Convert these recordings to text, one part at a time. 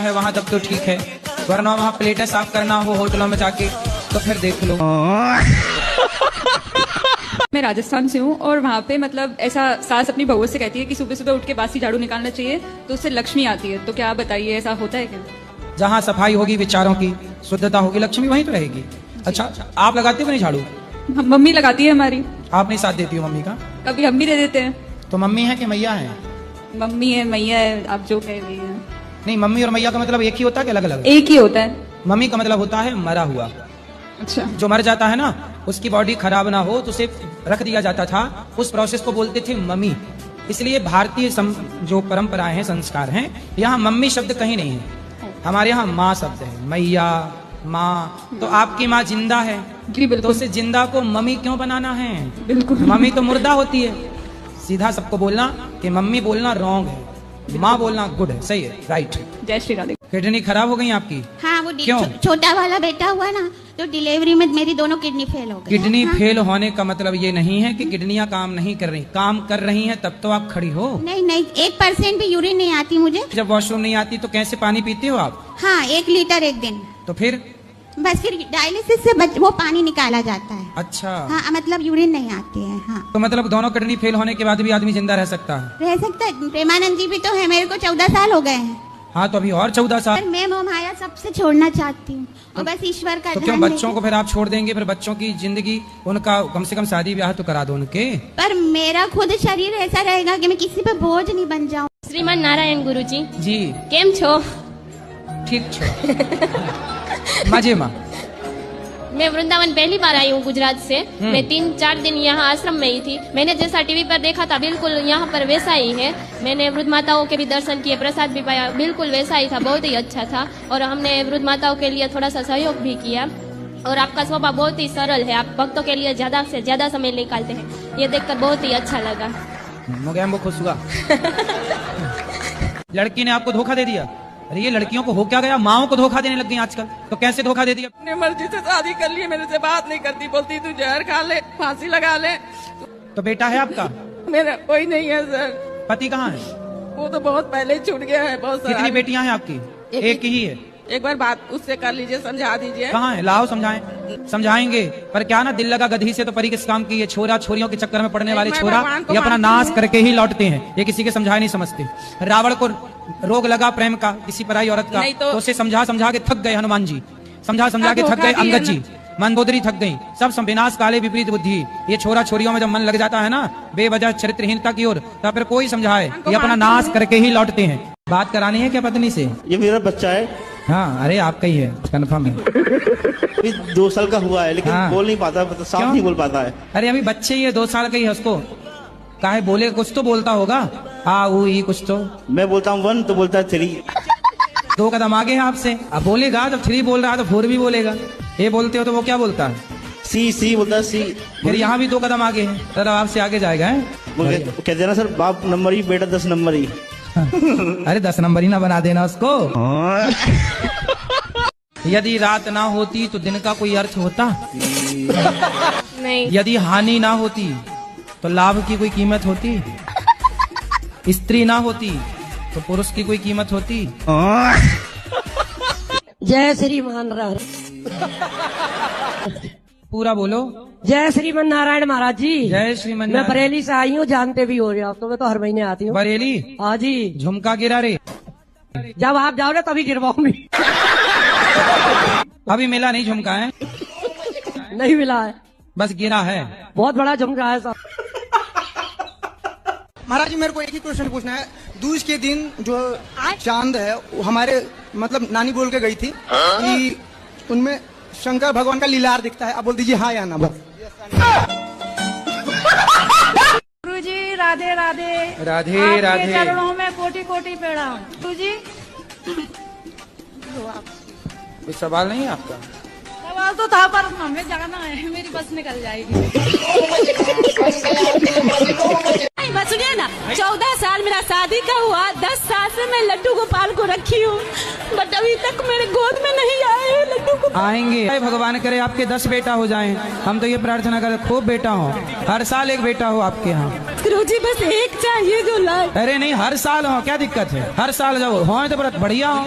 है वहाँ तब तो ठीक है, वरना वहाँ प्लेटें साफ करना हो होटलों में जाके तो फिर देख लो। मैं राजस्थान से हूँ और वहाँ पे मतलब ऐसा सास अपनी बहू से कहती है कि सुबह सुबह उठ के बासी झाड़ू निकालना चाहिए तो उससे लक्ष्मी आती है। तो क्या आप बताइए ऐसा होता है क्या? जहाँ सफाई होगी, विचारों की शुद्धता होगी, लक्ष्मी वहीं तो रहेगी। अच्छा, आप लगाते हो नहीं झाड़ू? मम्मी लगाती है हमारी। आप नहीं साथ देती हो मम्मी का? कभी हम भी दे देते हैं। तो मम्मी है कि मैया है? मम्मी है मैया है, आप जो कह रही हैं। नहीं, मम्मी और मैया का मतलब एक ही होता है कि अलग अलग? एक ही होता है। मम्मी का मतलब होता है मरा हुआ। अच्छा। जो मर जाता है ना, उसकी बॉडी खराब ना हो तो उसे रख दिया जाता था, उस प्रोसेस को बोलते थे मम्मी। इसलिए भारतीय जो परंपराएं हैं, संस्कार हैं, यहाँ मम्मी शब्द कहीं नहीं है, हमारे यहाँ माँ शब्द है, मैया माँ। तो आपकी माँ जिंदा है जी बिल्कुल। तो उसे जिंदा को मम्मी क्यों बनाना है? बिल्कुल। मम्मी तो मुर्दा होती है। सीधा सबको बोलना कि मम्मी बोलना रॉन्ग है, माँ बोलना गुड है, सही है, राइट। जय श्री राधे। किडनी खराब हो गई आपकी? हाँ, वो क्यों? छोटा वाला बेटा हुआ ना, तो डिलीवरी में मेरी दोनों किडनी फेल हो गई। किडनी हाँ? फेल होने का मतलब ये नहीं है कि किडनियां काम नहीं कर रही, काम कर रही हैं तब तो आप खड़ी हो। नहीं नहीं, 1% भी यूरिन नहीं आती मुझे। जब वॉशरूम नहीं आती तो कैसे पानी पीते हो आप? हाँ, 1 लीटर एक दिन। तो फिर? बस फिर डायलिसिस से वो पानी निकाला जाता है। अच्छा। हाँ, मतलब यूरिन नहीं आती है। हाँ, तो मतलब दोनों किडनी फेल होने के बाद भी आदमी जिंदा रह सकता है? रह सकता है। प्रेमानंद जी भी तो है, मेरे को 14 साल हो गए हैं। हाँ, तो अभी और 14 साल। पर मैं मोह माया सबसे छोड़ना चाहती हूँ और बस ईश्वर का तो क्यों ध्यान बच्चों को फिर आप छोड़ देंगे? फिर बच्चों की जिंदगी, उनका कम से कम शादी ब्याह तो करा दो उनके। पर मेरा खुद शरीर ऐसा रहेगा कि मैं किसी पे बोझ नहीं बन जाऊँ। श्रीमान नारायण गुरुजी जी केम छो? ठीक छो। मजे माँ। मैं वृंदावन पहली बार आई हूँ गुजरात से। मैं 3-4 दिन यहाँ आश्रम में ही थी। मैंने जैसा टीवी पर देखा था बिल्कुल यहाँ पर वैसा ही है। मैंने वृद्ध माताओं के भी दर्शन किए, प्रसाद भी पाया, बिल्कुल वैसा ही था, बहुत ही अच्छा था। और हमने वृद्ध माताओं के लिए थोड़ा सा सहयोग भी किया। और आपका स्वभाव बहुत ही सरल है, आप भक्तों के लिए ज्यादा से ज्यादा समय निकालते हैं, ये देखकर बहुत ही अच्छा लगा। वो खुश हुआ। लड़की ने आपको धोखा दे दिया? अरे ये लड़कियों को हो क्या गया, माओ को धोखा देने लग गई आजकल। तो कैसे धोखा दे दिया? अपनी मर्जी से शादी कर ली, मेरे से बात नहीं करती, बोलती तू जहर खा ले, फांसी लगा ले। तो बेटा है आपका? मेरा कोई नहीं है सर। पति कहाँ है? वो तो बहुत पहले छूट गया है। बहुत सारा। कितनी बेटियां हैं आपकी? एक ही है? एक बार बात उससे कर लीजिए, समझा दीजिए। कहाँ है? लाओ समझाएं। समझाएंगे, पर क्या ना, दिल लगा गधी से तो परी किस काम की। ये छोरा छोरियों के चक्कर में पड़ने वाले छोरा ये अपना नाश करके ही लौटते हैं, ये किसी के समझाए नहीं समझते। रावण को रोग लगा प्रेम का किसी पराई औरत का, तो उसे समझा समझा के थक गए हनुमान जी, समझा समझा के थक गए अंगद जी, मंदोदरी थक गई, सब विनाश काले विपरीत बुद्धि। ये छोरा छोरियों में जब मन लग जाता है ना बेवजह चरित्रहीनता की ओर, तो फिर कोई समझाए ये अपना नाश करके ही लौटते हैं। बात करानी है क्या पत्नी से? ये मेरा बच्चा है। हाँ, अरे आपका ही है, कन्फर्म है। अभी 2 साल का हुआ है, लेकिन हाँ। बोल नहीं पाता, मतलब साफ नहीं बोल पाता है। अरे अभी बच्चे ही है, 2 साल का ही है, उसको काहे बोले, कुछ तो बोलता होगा। हाँ वो ही कुछ तो। मैं बोलता हूँ 1 तो बोलता है 3। 2 कदम आगे है आपसे। अब बोलेगा जब 3 बोल रहा है तो 4 भी बोलेगा। ये बोलते हो तो वो क्या बोलता है? सी बोलता है, सी। फिर यहाँ भी 2 कदम आगे है, तो आपसे आगे जाएगा है? कहते हैं ना सर, बाप नंबर ही, बेटा 10 नंबर ही। अरे 10 नंबर ही ना बना देना उसको। यदि रात ना होती तो दिन का कोई अर्थ होता? नहीं। यदि हानि ना होती तो लाभ की कोई कीमत होती? स्त्री ना होती तो पुरुष की कोई कीमत होती? जय श्रीमान पूरा बोलो। जय श्रीमन नारायण महाराज जी। जय श्रीमन। मैं बरेली से आई हूँ, जानते भी हो रहे हो, तो मैं तो हर महीने आती हूँ। बरेली? हाँ जी। झुमका गिरा रे? जब आप जाओगे तभी गिरवाऊंगी। अभी मिला नहीं झुमका है? नहीं मिला है, बस गिरा है। बहुत बड़ा झुमका है साहब। महाराज जी, मेरे को एक ही क्वेश्चन पूछना है। दूज के दिन जो चांद है, वो हमारे मतलब नानी बोल के गई थी कि उनमें शंकर भगवान का लीलार दिखता है। आप बोल दीजिए हाँ या ना बस। गुरुजी राधे राधे। राधे आपके राधे। चरणों में कोटि कोटि प्रणाम। गुरुजी कोई सवाल नहीं है आपका? सवाल तो था पर हमें जाना है, मेरी बस निकल जाएगी। बस सुनिए ना, 14 साल मेरा शादी का हुआ, 10 साल से मैं लड्डू गोपाल को रखी हूँ, बट अभी तक मेरे गोद में नहीं आए हैं लड्डू गोपाल। आएंगे, भगवान करे आपके 10 बेटा हो जाएं। हम तो ये प्रार्थना करें खूब बेटा हो, हर साल एक बेटा हो आपके यहाँ। गुरुजी बस एक चाहिए जो लाए। अरे नहीं, हर साल हो, क्या दिक्कत है? हर साल जब हो तो बहुत बढ़िया हो।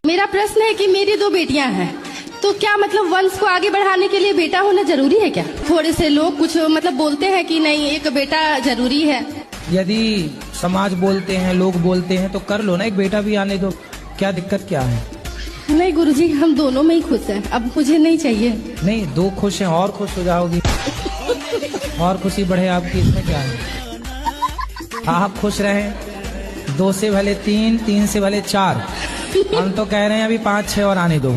मेरा प्रश्न है कि मेरी 2 बेटियां हैं, तो क्या मतलब वंश को आगे बढ़ाने के लिए बेटा होना जरूरी है क्या? थोड़े से लोग कुछ मतलब बोलते हैं कि नहीं एक बेटा जरूरी है। यदि समाज बोलते हैं, लोग बोलते हैं तो कर लो ना, एक बेटा भी आने दो, क्या दिक्कत क्या है? नहीं गुरुजी, हम दोनों में ही खुश हैं, अब मुझे नहीं चाहिए। नहीं, 2 खुश हैं और खुश हो जाओगी और खुशी बढ़े आपकी, इसमें क्या है? आप खुश रहें, 2 से भले 3, 3 से भले 4, हम तो कह रहे हैं अभी 5-6 और आने दो।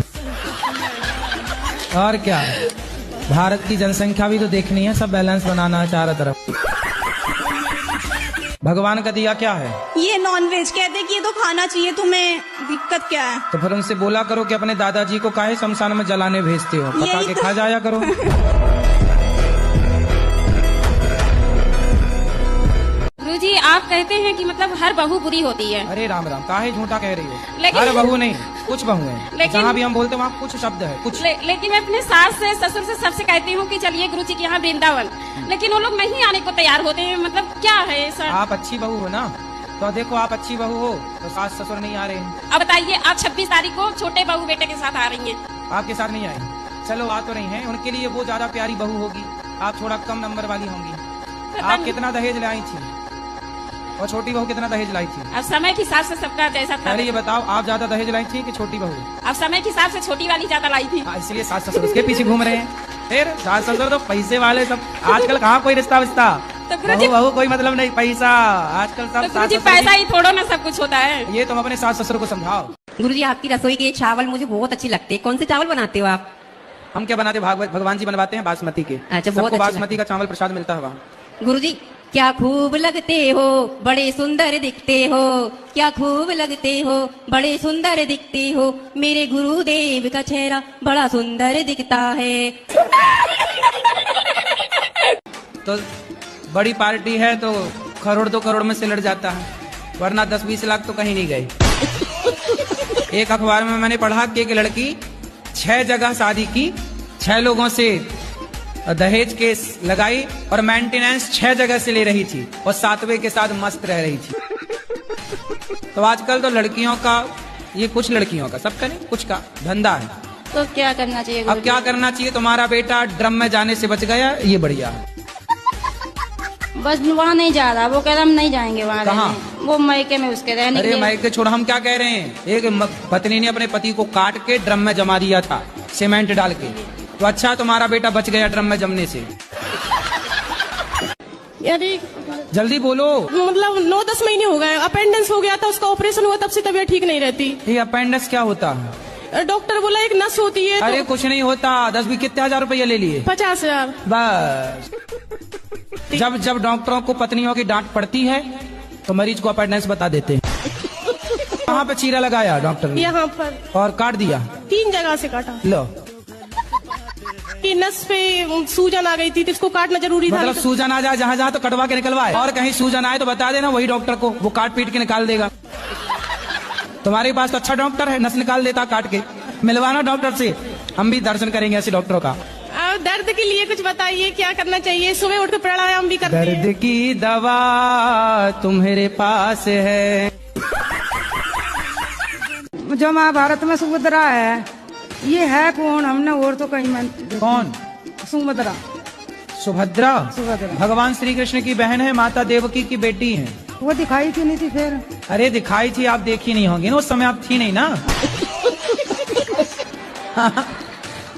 और क्या, भारत की जनसंख्या भी तो देखनी है, सब बैलेंस बनाना है चारों तरफ। भगवान का दिया क्या है? ये नॉनवेज, कहते कि ये तो खाना चाहिए, तुम्हें दिक्कत क्या है? तो फिर उनसे बोला करो कि अपने दादाजी को काहे शमशान में जलाने भेजते हो, पका के खा जाया करो। गुरुजी आप कहते हैं कि मतलब हर बहू बुरी होती है। अरे राम राम, काहे झूठा कह रही हो? लेकिन हर बहू नहीं, कुछ बहू है, लेकिन जहाँ भी हम बोलते हैं वहाँ कुछ शब्द है, कुछ। लेकिन मैं अपने सास से ससुर से सबसे कहती हूँ कि चलिए गुरुजी के यहाँ वृंदावन, लेकिन वो लोग नहीं आने को तैयार होते हैं, मतलब क्या है सर? आप अच्छी बहू हो ना, तो देखो आप अच्छी बहू हो तो सास ससुर नहीं आ रहे हैं। अब बताइए, आप 26 तारीख को छोटे बहू बेटे के साथ आ रही हैं। आपके साथ नहीं आई, चलो आ तो रही हैं, उनके लिए वो ज्यादा प्यारी बहू होगी, आप थोड़ा कम नंबर वाली होंगी। आप कितना दहेज लाई थी और छोटी बहू कितना दहेज लाई थी? अब समय के हिसाब से सबका जैसा था। पहले ये बताओ, आप ज्यादा दहेज लाई थी कि छोटी बहू? अब समय के हिसाब से छोटी वाली ज्यादा लाई थी। इसलिए सास ससुर उसके पीछे घूम रहे हैं। फिर सास ससुर तो पैसे वाले सब, आजकल कहाँ कोई रिश्ता विश्ता, बहू कोई मतलब नहीं, पैसा आजकल सब। गुरुजी पैसा ही थोड़ा ना सब कुछ होता है। ये तुम अपने सास ससुर को समझाओ। गुरुजी आपकी रसोई के चावल मुझे बहुत अच्छी लगते हैं, कौन से चावल बनाते हो आप? हम क्या बनाते, भगवान जी बनवाते हैं बासमती के। अच्छा, बहुत बासमती का चावल प्रसाद मिलता है वहाँ। गुरुजी क्या खूब लगते हो, बड़े सुंदर दिखते हो, क्या खूब लगते हो, बड़े सुंदर दिखते हो, मेरे गुरुदेव का चेहरा बड़ा सुंदर दिखता है। तो बड़ी पार्टी है तो करोड़ 2 करोड़ में से लड़ जाता है, वरना 10-20 लाख तो कहीं नहीं गए। एक अखबार में मैंने पढ़ा कि एक लड़की 6 जगह शादी की, 6 लोगों से दहेज केस लगाई और मेंटेनेंस 6 जगह से ले रही थी और 7वें के साथ मस्त रह रही थी। तो आजकल तो लड़कियों का, ये कुछ लड़कियों का, सबका नहीं, कुछ का धंधा है। तो क्या करना चाहिए? अब क्या करना चाहिए? तुम्हारा बेटा ड्रम में जाने से बच गया, ये बढ़िया है। बस वहाँ नहीं जा रहा, वो कह रहा हम नहीं जाएंगे वहाँ। कहाँ? वो मायके में उसके रहने। अरे मायके छोड़, हम क्या कह रहे हैं, एक पत्नी ने अपने पति को काट के ड्रम में जमा दिया था सीमेंट डाल के, तो अच्छा तुम्हारा बेटा बच गया ड्रम में जमने से। यानी जल्दी बोलो। मतलब 9-10 महीने हो गए, अपेंडिक्स हो गया था, उसका ऑपरेशन हुआ, तब से तबीयत ठीक नहीं रहती। ये अपेंडिक्स क्या होता है? डॉक्टर बोला एक नस होती है। अरे कुछ नहीं होता, 10 कितने हजार रुपये ले लिए? 50,000 बस। जब डॉक्टरों को पत्नियों की डांट पड़ती है तो मरीज को अपेंडिक्स बता देते हैं। कहाँ पे चीरा लगाया डॉक्टर ने? यहाँ पर। और काट दिया? 3 जगह से काटा। लो, कि नस पे सूजन आ गई थी तो इसको काटना जरूरी था। मतलब सूजन आ जाए जहाँ जहाँ तो कटवा के निकलवाए, और कहीं सूजन आए तो बता देना वही डॉक्टर को, वो काट पीट के निकाल देगा। तुम्हारे पास तो अच्छा डॉक्टर है, नस निकाल देता काट के। मिलवाना डॉक्टर से, हम भी दर्शन करेंगे ऐसे डॉक्टरों का। दर्द के लिए कुछ बताइए, क्या करना चाहिए? सुबह उठ के प्राणायाम भी करते हैं। दर्द की दवा तुम्हारे पास है। जो महाभारत में सुभद्रा है, ये है कौन? हमने और तो कहीं। कौन? सुभद्रा। सुभद्रा? सुभद्रा भगवान श्री कृष्ण की बहन है, माता देवकी की बेटी है। वो दिखाई क्यों नहीं थी फिर? अरे दिखाई थी, आप देखी नहीं होंगी ना, उस समय आप थी नहीं ना।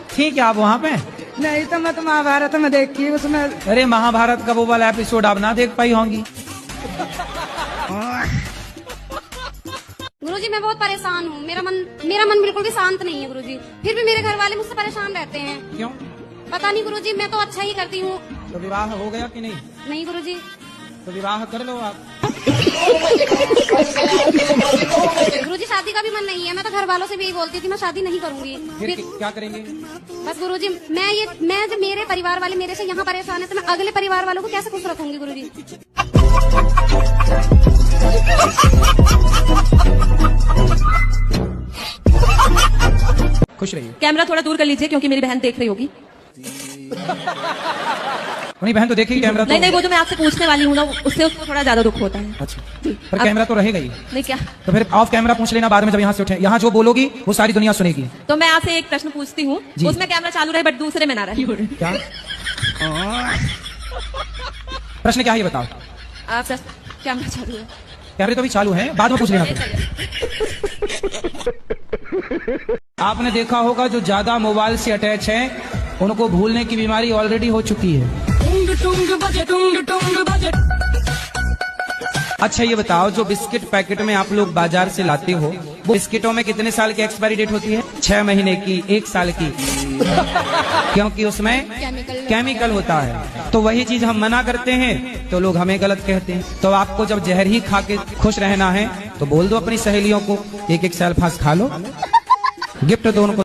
थी क्या आप वहाँ पे? नहीं तो मैं तो महाभारत में देखी उसमें। अरे महाभारत का वो वाला एपिसोड आप ना देख पाई होंगी। गुरुजी मैं बहुत परेशान हूँ, मेरा मन बिल्कुल भी शांत नहीं है गुरुजी, फिर भी मेरे घर वाले मुझसे परेशान रहते हैं। क्यों? पता नहीं गुरुजी, मैं तो अच्छा ही करती हूँ। तो विवाह हो गया कि नहीं? नहीं गुरुजी। तो विवाह कर लो आप। गुरुजी शादी का भी मन नहीं है, मैं तो घर वालों से भी यही बोलती थी मैं शादी नहीं करूंगी। फिर क्या करेंगे? बस गुरुजी मैं जब मेरे परिवार वाले मेरे से यहाँ परेशान है तो मैं अगले परिवार वालों को कैसे खुश रखूंगी गुरुजी। खुश रहिए। कैमरा थोड़ा दूर कर लीजिए क्योंकि मेरी बहन देख रही होगी। अपनी बहन तो देखेगी कैमरा। नहीं वो जो मैं आपसे पूछने वाली हूँ ना उससे उसको थोड़ा ज्यादा दुख होता है। अच्छा पर कैमरा तो रहेगा ही। नहीं क्या? तो फिर ऑफ कैमरा पूछ लेना बाद में जब यहाँ से उठे। यहाँ जो बोलोगी वो सारी दुनिया सुनेगी। तो मैं आपसे एक प्रश्न पूछती हूँ, उसमें कैमरा चालू रहे बट दूसरे में ना रहे। क्या प्रश्न क्या है ये बताओ। आप कैमरा चालू है? कैमरे तो भी चालू है, बाद में पूछ लेना। आपने देखा होगा जो ज्यादा मोबाइल से अटैच है उनको भूलने की बीमारी ऑलरेडी हो चुकी है। अच्छा ये बताओ जो बिस्किट पैकेट में आप लोग बाजार से लाते हो वो बिस्किटों में कितने साल की एक्सपायरी डेट होती है? 6 महीने की, 1 साल की। क्योंकि उसमें केमिकल होता है। तो वही चीज हम मना करते हैं तो लोग हमें गलत कहते हैं। तो आपको जब जहर ही खा के खुश रहना है तो बोल दो अपनी सहेलियों को 1-1 सेल्फास खा लो, गिफ्ट दो उनको।